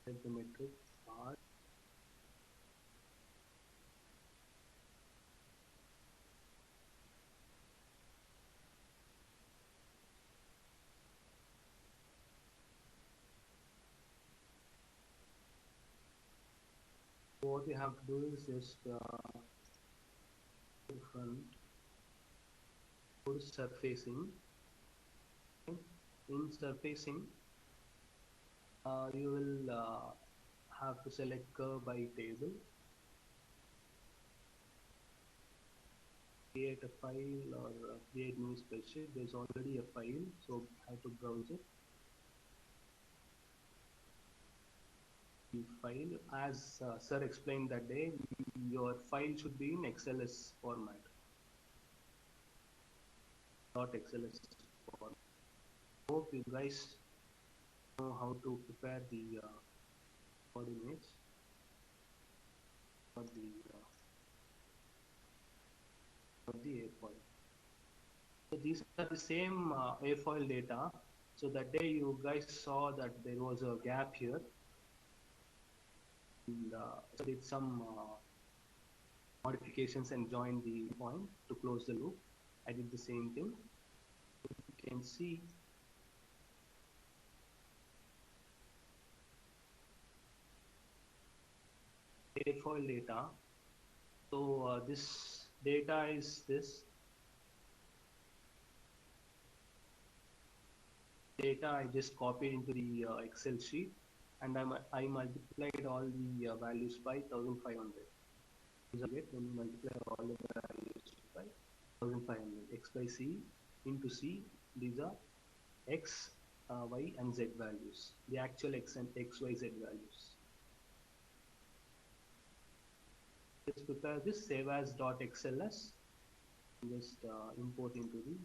Select the metric part. What you have to do is just front, go to surfacing. In surfacing, you will have to select curve by table. Create a file or create new spreadsheet. There's already a file, so I have to browse it. The file, as sir explained that day, your file should be in XLS format, .xls format. Hope you guys know how to prepare the coordinates for the airfoil. So these are the same airfoil data. So that day you guys saw that there was a gap here. And, so did some modifications and joined the point to close the loop. I did the same thing. You can see airfoil data. So this data is this. Data I just copied into the Excel sheet, and I multiplied all the values by 1500. When you multiply all the values by 1500, x by c into c, these are x, y, and z values, the actual x and x, y, z values. Let's prepare this, save as .xls, just import into the.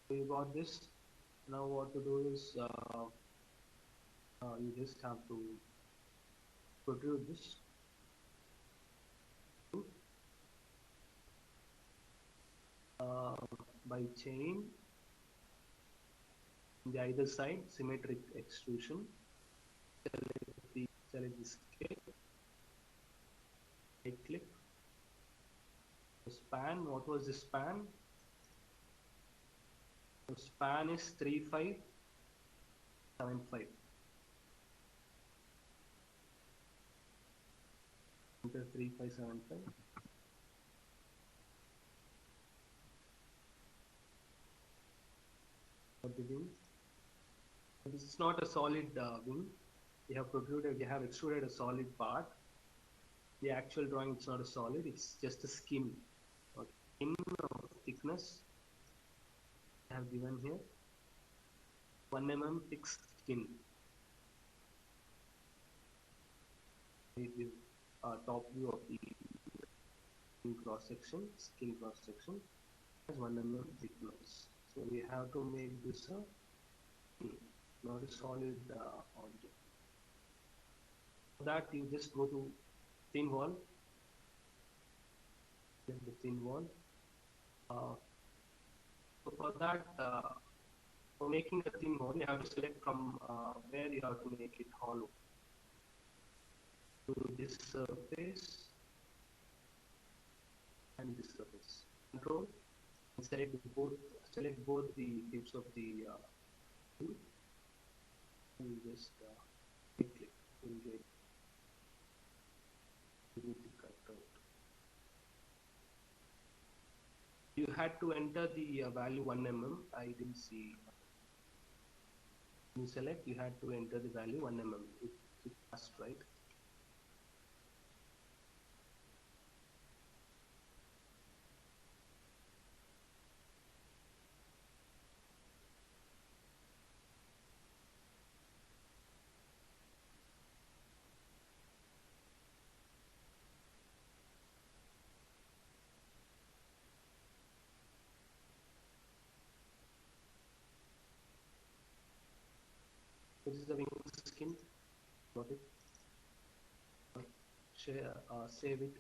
So you got this. Now what to do is you just have to protrude this. By chain, on the either side, symmetric extrusion. Select the scale. Right click. The span. What was the span? The span is 3575. Enter 3575. For the wing. This is not a solid wing. You have extruded a solid part. The actual drawing, it's not a solid, it's just a skin. Okay. Skin of thickness I have given here. 1 mm thick skin. We give top view of the cross section, skin cross section as 1 mm thickness. So we have to make this not a solid object. For that, you just go to thin wall. Get the thin wall. So for that, for making a thin wall, you have to select from where you have to make it hollow. To this surface and this surface. Control. Select both the tips of the tool. And just click. You'll get the cutout. You had to enter the value 1 mm. I didn't see. You select. You had to enter the value 1 mm. It passed, right? This is the wing skin. Got it. Share, save it.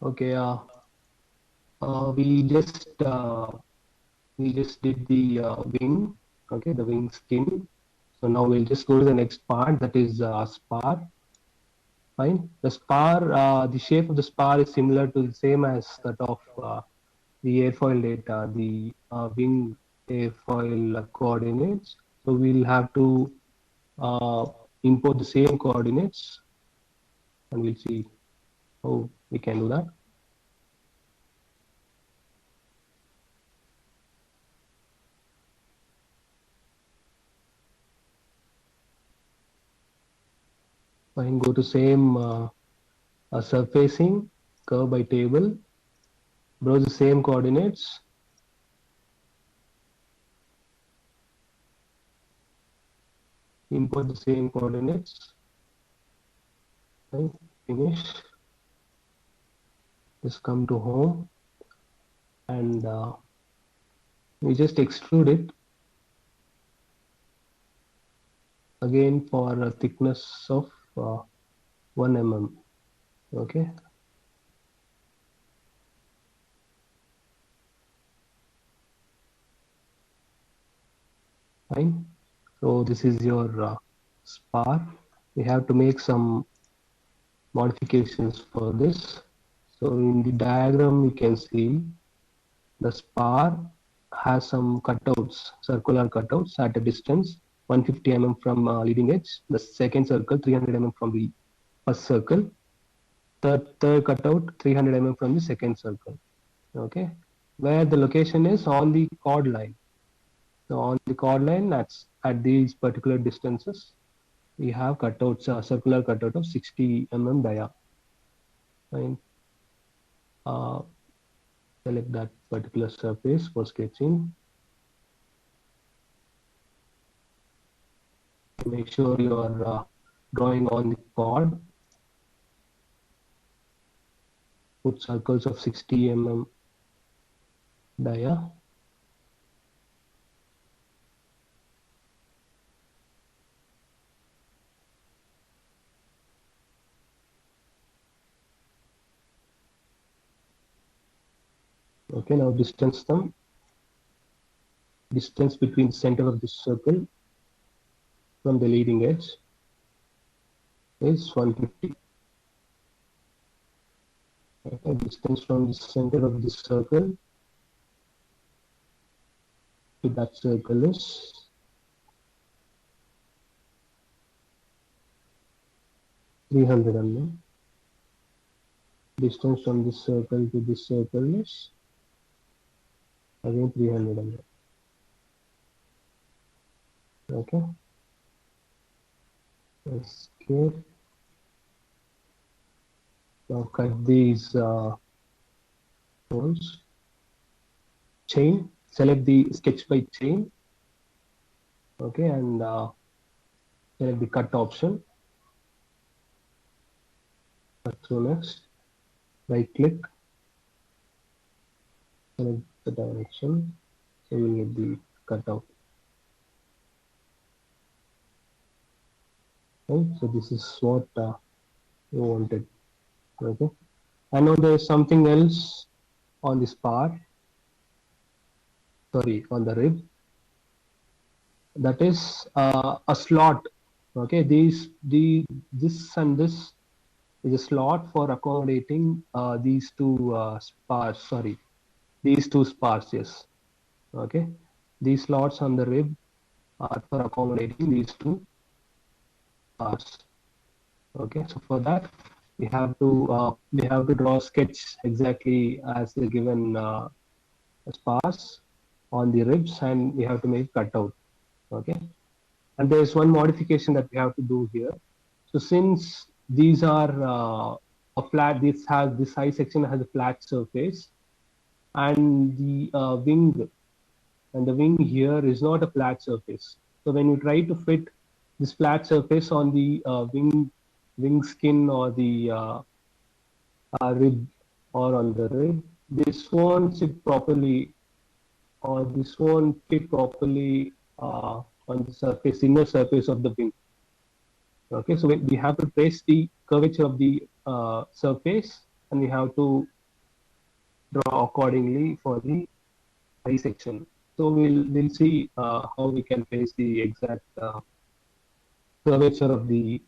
Okay, we just did the wing, okay, the wing skin. So now we'll just go to the next part, that is spar. Fine. The spar, the shape of the spar is similar to the same as that of the airfoil data, the wing airfoil coordinates. So we'll have to uh, import the same coordinates, and we'll see how we can do that. Fine. Go to same surfacing, curve by table, browse the same coordinates. Import the same coordinates. Right? Finish. Just come to home, and we just extrude it again for a thickness of 1 mm. Okay. Fine. So this is your spar. We have to make some modifications for this. So in the diagram you can see the spar has some cutouts, circular cutouts at a distance 150 mm from leading edge. The second circle 300 mm from the first circle. Third cutout 300 mm from the second circle. Okay, where the location is on the chord line. So on the chord line, at these particular distances, we have cutouts, circular cutout of 60 mm dia. Fine. Uh, Select that particular surface for sketching. Make sure you are drawing on the chord. Put circles of 60 mm dia. Okay, now distance them. Distance between the center of this circle from the leading edge is 150. Okay, distance from the center of this circle to that circle is 300 mm. Distance from this circle to this circle is again 300 mm. Okay. Escape. Now cut these holes. Chain. Select the sketch by chain. Okay, and select the cut option. Cut through next. Right click. Select the direction. So we need the cutout. Right. So this is what you wanted. Okay. And now there is something else on this part. Sorry, on the rib. That is a slot. Okay, this and this is a slot for accommodating these two spars. Sorry, these two spars. Yes. Okay, these slots on the rib are for accommodating these two spars. Okay, so for that we have to draw a sketch exactly as the given spars on the ribs, and we have to make cutout. Okay, and there is one modification that we have to do here. So since these are a flat, this high section has a flat surface, and the wing here is not a flat surface. So when you try to fit this flat surface on the wing skin or the rib or on the rib, this won't sit properly, or this won't fit properly on the surface, inner surface of the wing. Okay, so we have to trace the curvature of the surface, and we have to draw accordingly for the I section. So we'll see how we can place the exact curvature of the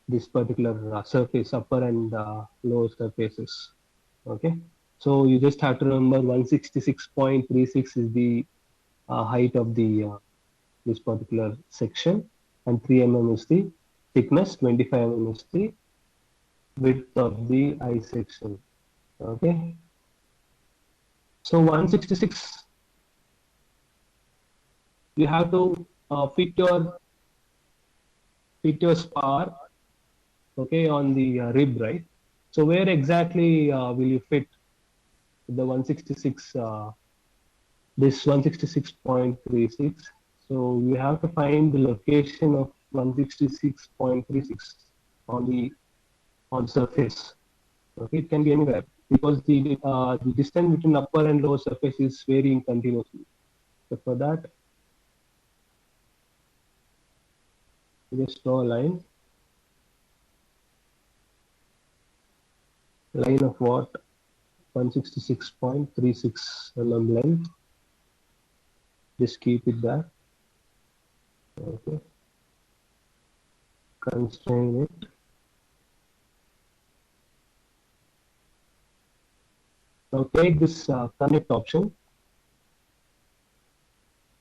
this particular surface, upper and lower surfaces. Okay, so you just have to remember 166.36 is the height of the this particular section, and 3 mm is the thickness, 25 mm is the width of the I section. Okay, so 166, you have to fit your spar, okay, on the rib, right? So where exactly will you fit the 166 this 166.36? So you have to find the location of 166.36 on the surface. Okay, it can be anywhere because the distance between upper and lower surface is varying continuously. So for that, you just draw a line of what? 166.36 mm length. Just keep it there. Okay, constrain it. Now take this connect option.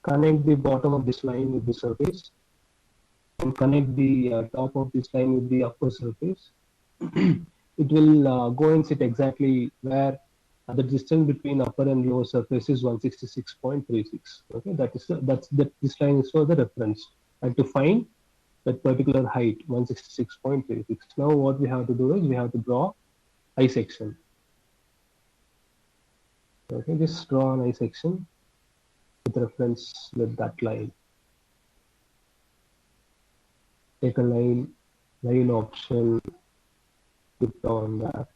Connect the bottom of this line with the surface, and connect the top of this line with the upper surface. It will go and sit exactly where the distance between upper and lower surface is 166.36. Okay, that this line is for the reference, and to find that particular height 166.36. Now what we have to do is we have to draw I section. Okay, just draw an I section with reference with that line. Take a line option, put on that.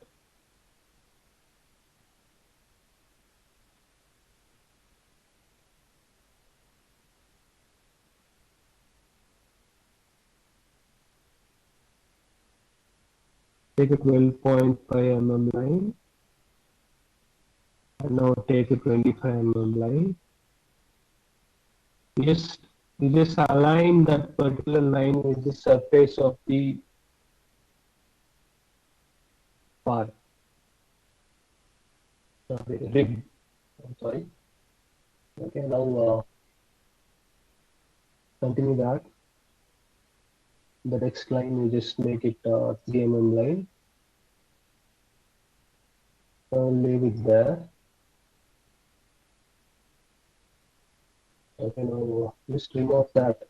Take a 12.5 mm line, and now take a 25 mm line. You just align that particular line with the surface of the part. Sorry, rib. I'm sorry. Okay, now continue that. The next line, you just make it 3 mm line. Leave it there. Okay, now just remove that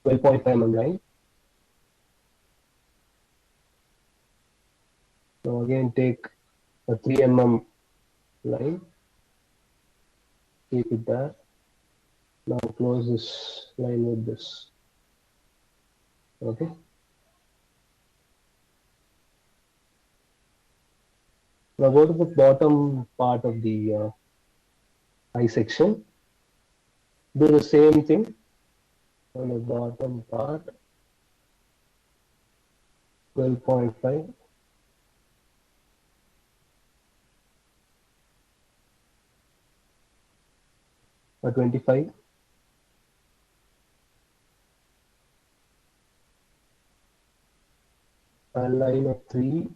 12.5 mm line. Now again take a 3 mm line, keep it there. Now close this line with this. Okay. Now go to the bottom part of the I section. Do the same thing on the bottom part, 12.5. Or 25. A line of 3.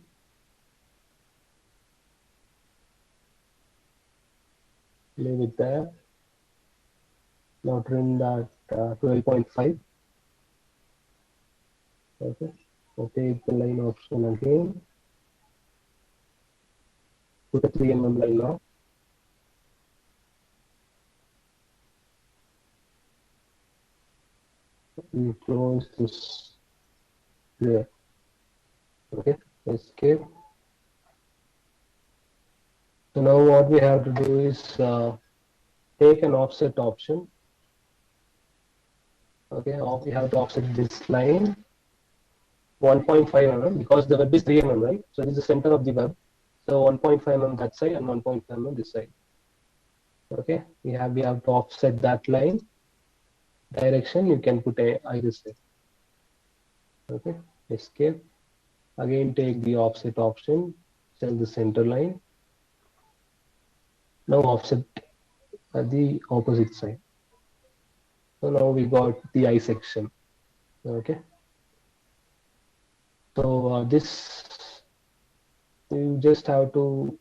Leave it there. Now trim that 12.5. Okay. So take the line option again. Put a 3 mm line now. We close this here. Okay. Escape. So now what we have to do is take an offset option. Okay. We have to offset this line 1.5 mm because the web is 3 mm, right? So this is the center of the web. So 1.5 mm that side and 1.5 mm this side. Okay, we have to offset that line direction. You can put a either side. Okay, escape. Again, take the offset option, select the center line. Now offset at the opposite side. So now we got the eye section. Okay. So this you just have to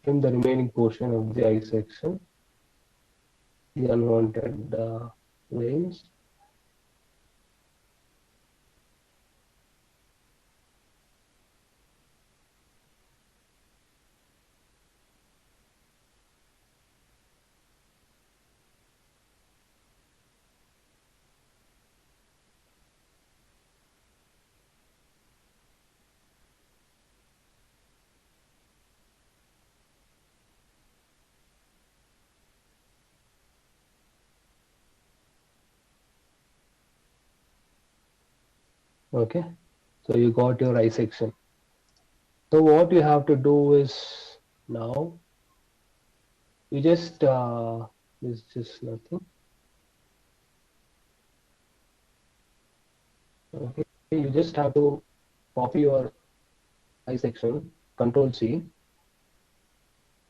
trim the remaining portion of the eye section, the unwanted veins. Okay, so you got your eye section. So what you have to do is now you just this is just nothing. Okay, you just have to copy your eye section. Control C.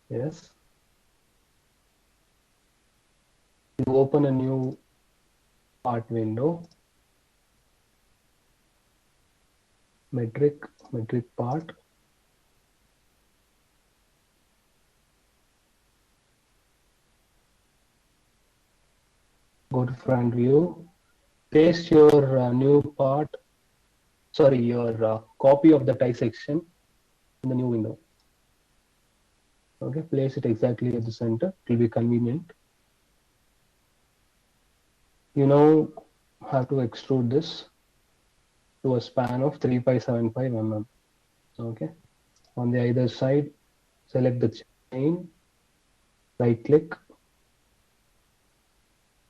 Yes. You open a new part window. Metric part. Go to front view. Paste your new part. Sorry, your copy of the tie section in the new window. Okay, place it exactly at the center. It will be convenient. You now have to extrude this to a span of 3575 mm. Okay, on the either side, select the chain, right click.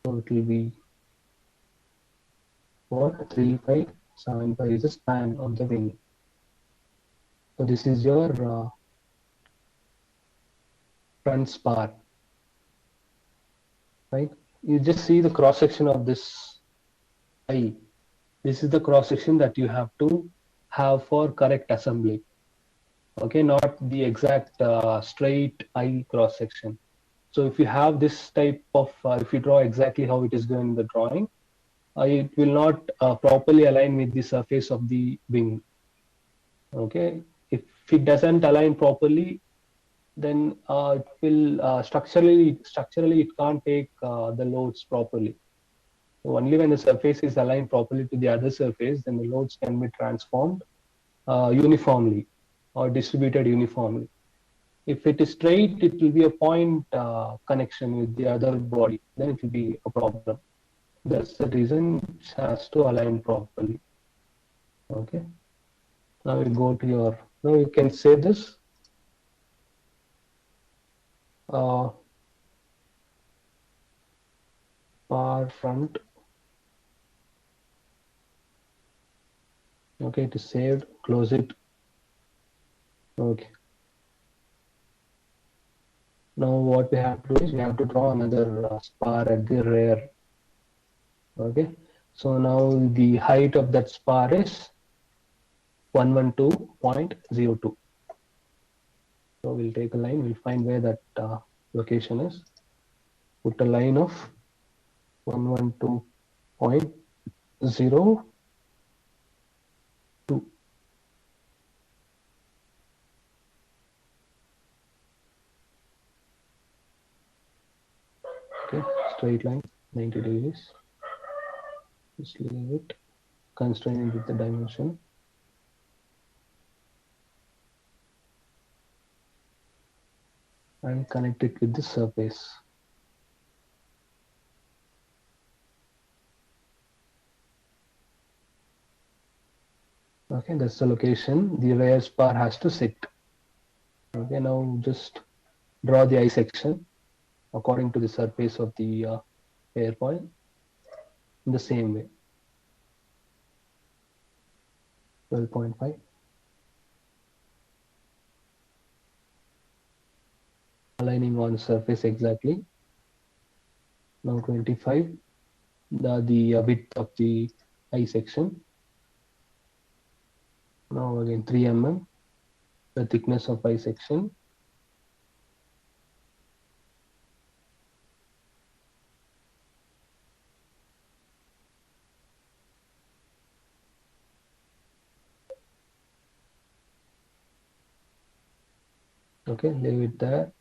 So it will be what 3575 is the span of the wing. So this is your front spar, right? You just see the cross section of this eye. This is the cross section that you have to have for correct assembly. Okay, not the exact straight eye cross section. So if you have this type of, if you draw exactly how it is going in the drawing, it will not properly align with the surface of the wing. Okay, if it doesn't align properly, then it will structurally it can't take the loads properly. So only when the surface is aligned properly to the other surface, then the loads can be transformed uniformly or distributed uniformly. If it is straight, it will be a point connection with the other body. Then it will be a problem. That's the reason it has to align properly. Okay. Now we go to your. Now you can say this. Uh, Far front. Okay, it is saved. Close it. Okay. Now what we have to do is we have to draw another spar at the rear. Okay. So now the height of that spar is 112.02. So we'll take a line. We'll find where that location is. Put a line of 112.02. Okay, straight line, 90 degrees. Just leave it, constrain it with the dimension. And connect it with the surface. Okay, that's the location the rear spar has to sit. Okay, now just draw the eye section according to the surface of the airfoil in the same way. 12.5. Aligning on surface exactly. Now 25. The width of the eye section. Now again 3 mm. The thickness of eye section. Okay, leave it there.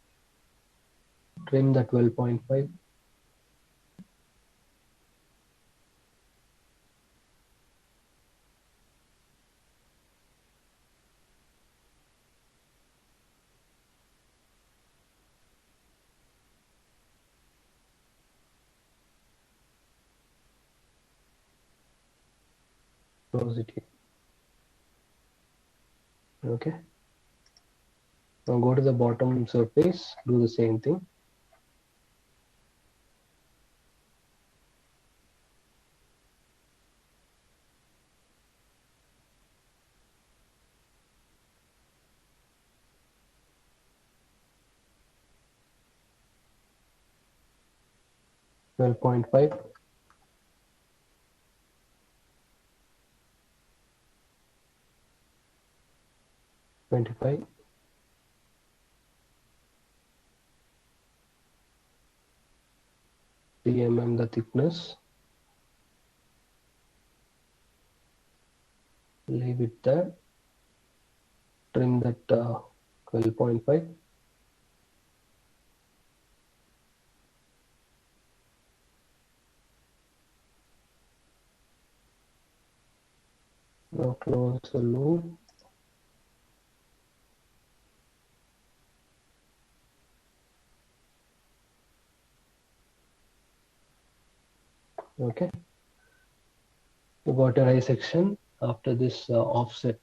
Trim the 12.5. Close it here. Okay. Now go to the bottom surface, do the same thing. Twelve point five. 25. 3 mm the thickness. Leave it there. Trim that 12.5. Now close the loop. Okay. You got your eye section. After this offset.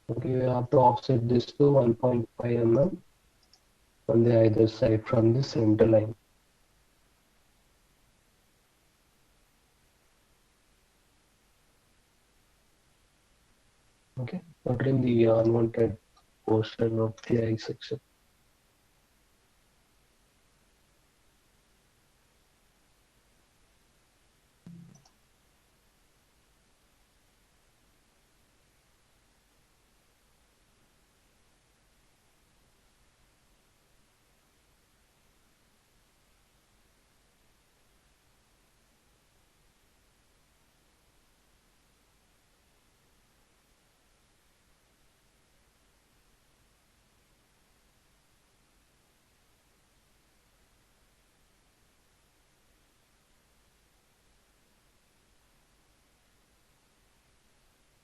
Okay, you have to offset this to 1.5 mm on the either side from the center line. Okay, now trim the unwanted portion of the eye section.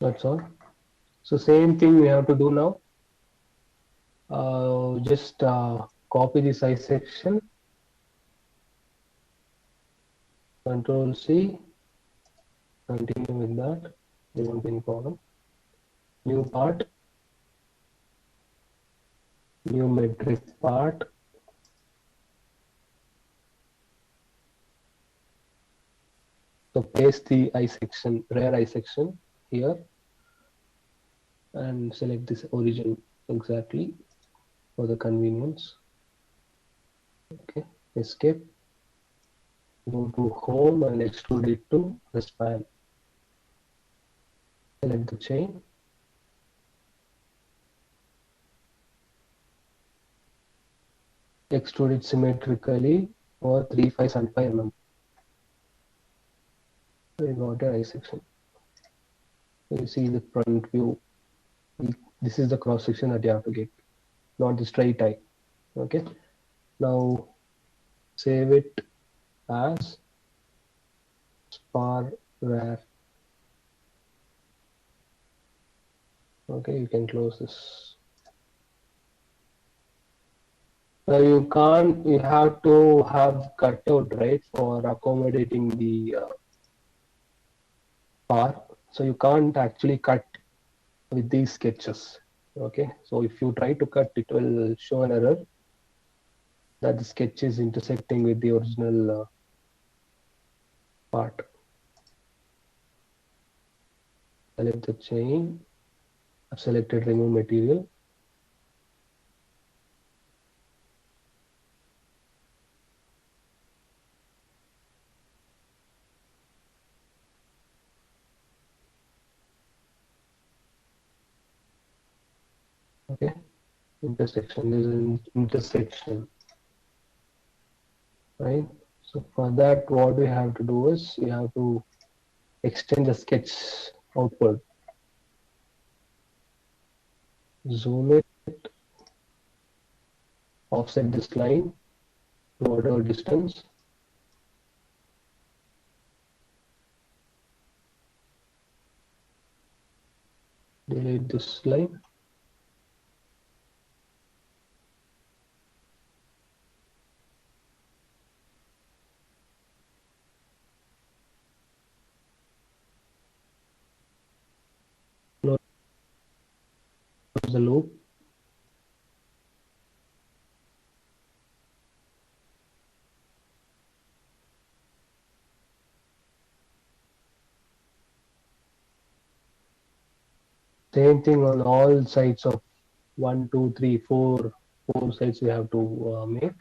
That's all. So same thing we have to do now. Just copy this eye section. Control C. Continue with that. There won't be any problem. New part. New metric part. So paste the eye section, rear eye section here, and select this origin exactly for the convenience. Okay, escape. Go to home and extrude it to the span. Select the chain. Extrude it symmetrically for 3, 5, and 5 mm. We got a eye section. You see the front view. This is the cross section that you have to get, not the straight eye. Okay. Now save it as spar where. Okay, you can close this. Now you have to have cutout, right, for accommodating the bar. So you can't actually cut with these sketches. Okay, so if you try to cut, it will show an error that the sketch is intersecting with the original part. Select the chain. I've selected remove material. Okay, intersection. There's an intersection, right? So for that, what we have to do is we have to extend the sketch outward. Zoom it. offset this line to whatever distance. Delete this line. Close the loop. Same thing on all sides of 1, 2, 3, 4 sides we have to make.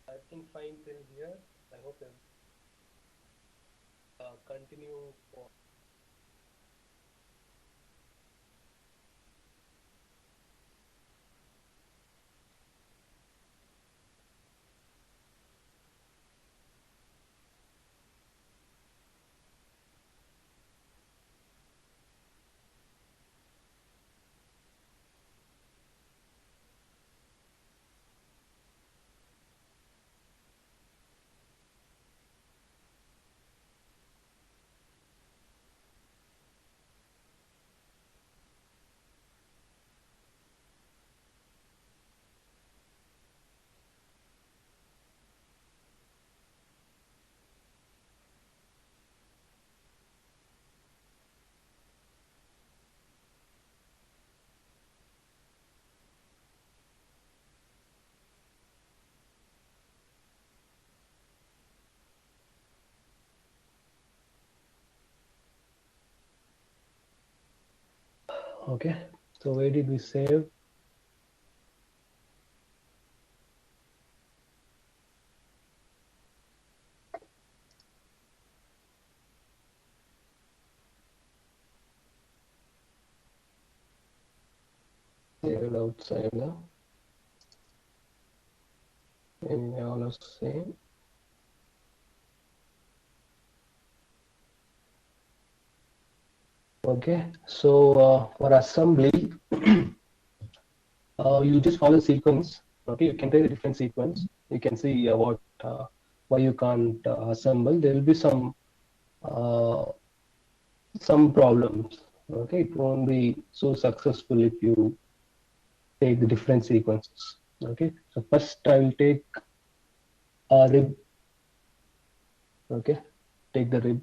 I think fine till here. I hope you continue for. Okay, so where did we save? saved outside now. Anyway, all are same. Okay, so for assembly, you just follow sequence. Okay, you can take a different sequence. You can see why you can't assemble. There will be uh, some problems. Okay, it won't be so successful if you take the different sequences. Okay, so first I will take a rib. Okay, take the rib.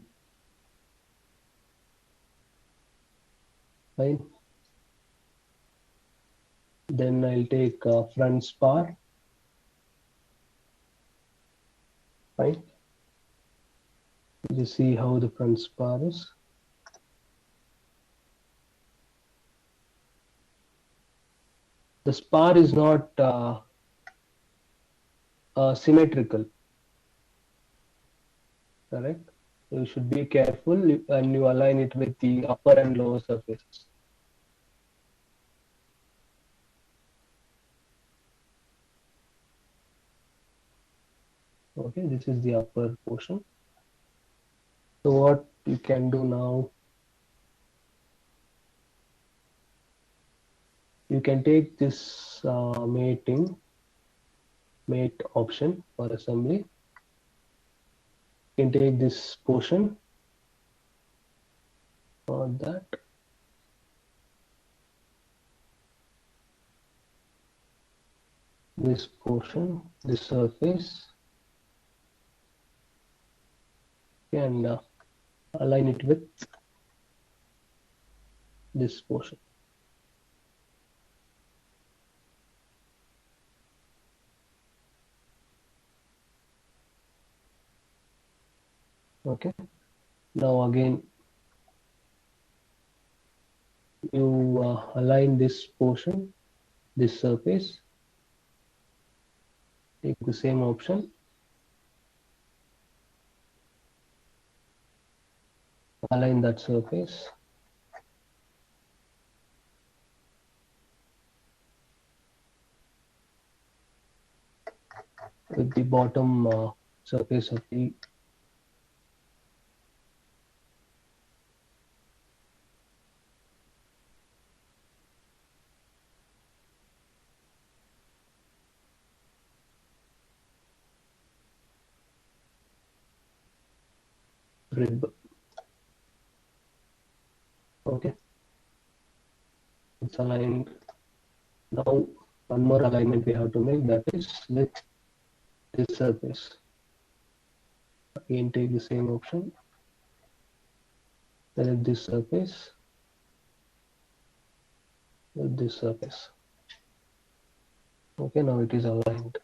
Fine. Then I'll take front spar. Fine. You see how the front spar is. The spar is not symmetrical, correct? You should be careful and you align it with the upper and lower surfaces. Okay, this is the upper portion. So what you can do now, you can take this mate option for assembly. You can take this portion for that. This portion, this surface, and align it with this portion. Okay, now again you align this portion, this surface, take the same option, align that surface, with the bottom surface of the rib. Okay, it's aligned. Now one more alignment we have to make, that is with this surface. Again take the same option, select this surface with this surface. Okay, now it is aligned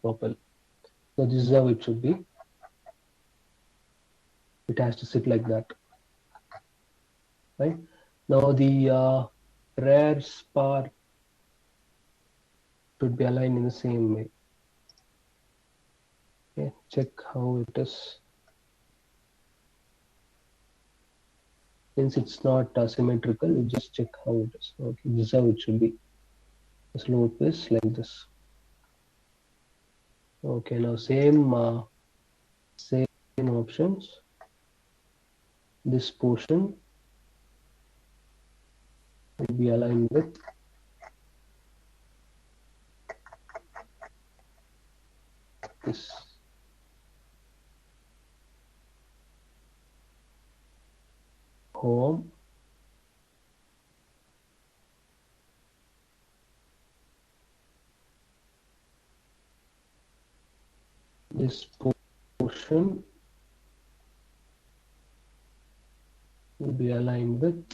properly. So this is how it should be. It has to sit like that. Right, now the rear spar should be aligned in the same way. Okay, check how it is. Since it's not symmetrical, you just check how it is. Okay, this is how it should be. The slope is like this. Okay, now same options. This portion will be aligned with this. Home. This portion will be aligned with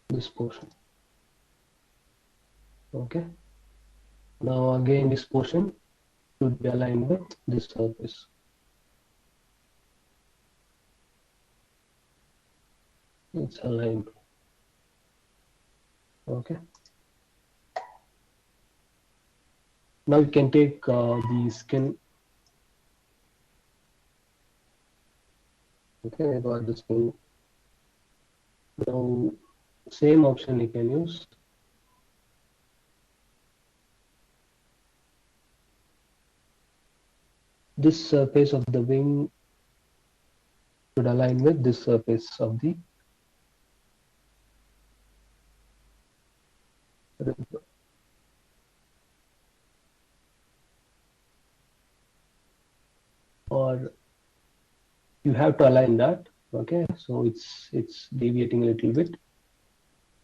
this portion. Okay, now again this portion should be aligned with this surface. It's aligned. Okay, now you can take the skin Okay, I got this thing. Now, same option you can use. This surface of the wing should align with this surface of the rib. Or you have to align that. Okay, so it's deviating a little bit.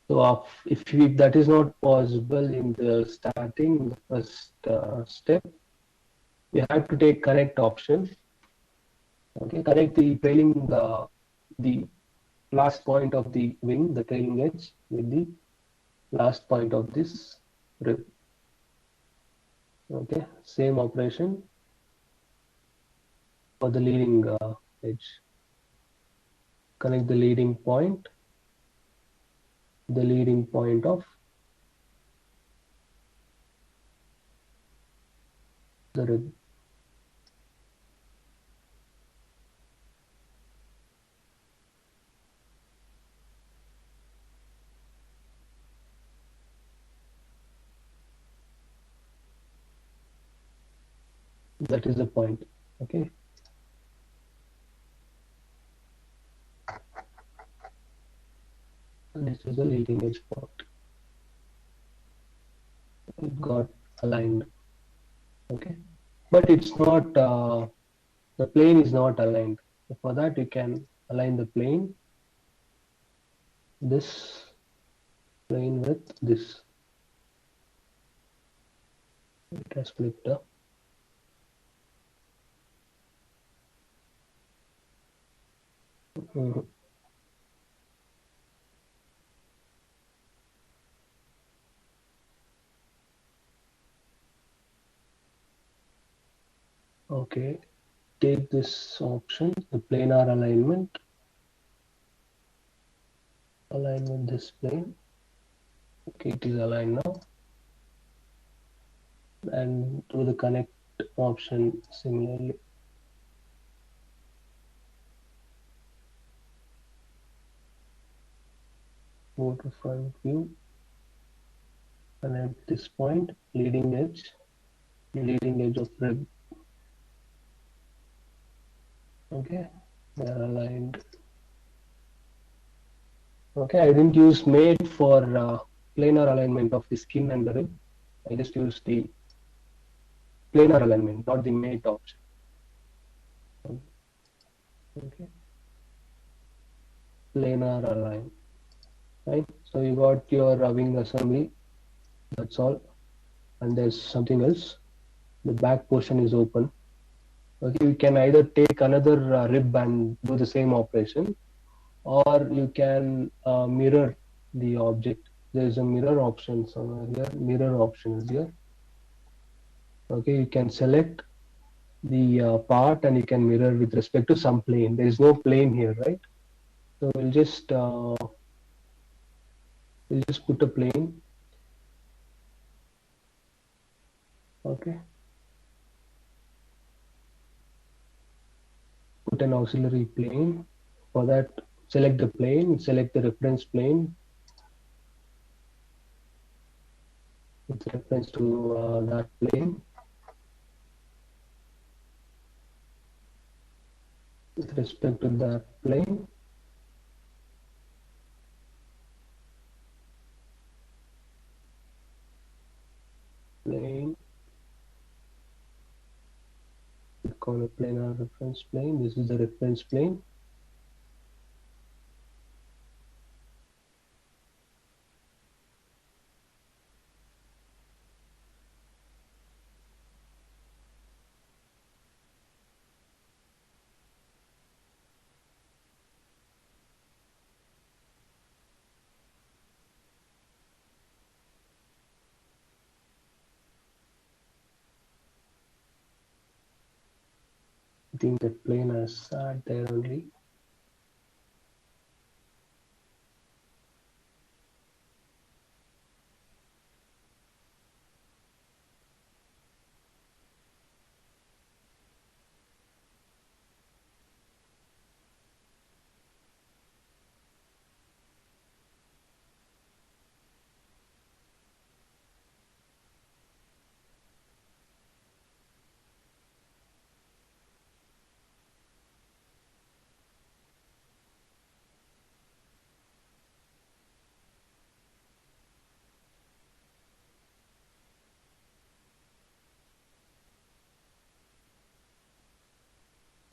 So if that is not possible in the starting, the first step, you have to take connect option. Okay, connect the trailing the last point of the wing, the trailing edge, with the last point of this rib. Okay, same operation for the leading edge. Connect the leading point of the rib. That is the point. Okay. And this is the leading edge point. It got aligned. Okay. But it's not, the plane is not aligned. So for that, you can align the plane, this plane with this. It has flipped up. Mhm. Okay, take this option, the planar alignment, align with this plane. Okay, it is aligned now. And do the connect option similarly. Go to front view, connect this point, leading edge of rib. Okay, they are aligned. Okay, I didn't use mate for planar alignment of the skin and the rib. I just used the planar alignment, not the mate option. Okay, planar align. Right. So you got your wing assembly. That's all. And there's something else. The back portion is open. Okay, you can either take another rib and do the same operation, or you can mirror the object. There is a mirror option somewhere here. Mirror option is here. Okay, you can select the part and you can mirror with respect to some plane. There is no plane here, right? So we'll just put a plane. Okay, put an auxiliary plane. For that, select the plane, select the reference plane with reference to that plane. With respect to that plane, we call a planar reference plane. This is the reference plane. I think that plane has sat there only.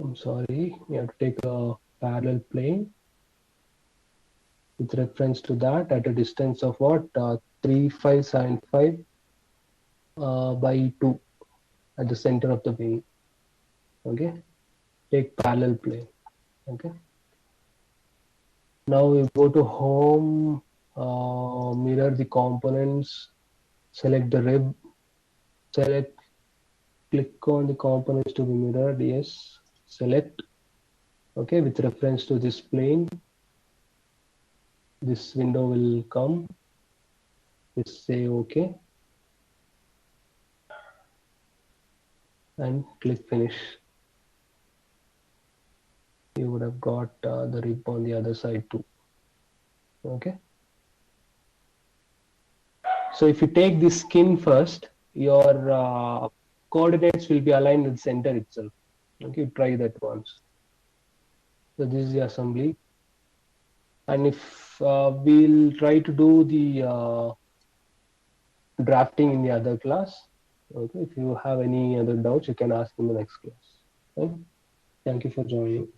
I'm sorry, you have to take a parallel plane with reference to that at a distance of what, 3575 by 2 at the center of the wing. Okay, take parallel plane. Okay, now we go to home, mirror the components, select the rib, select, click on the components to be mirrored. Yes, select. Okay, with reference to this plane, this window will come. Just say OK and click finish. You would have got the rib on the other side too. Okay, so if you take the skin first, your coordinates will be aligned with the center itself. Okay, try that once. So this is the assembly, and if we'll try to do the drafting in the other class. Okay, if you have any other doubts, you can ask in the next class. Right? Thank you for joining.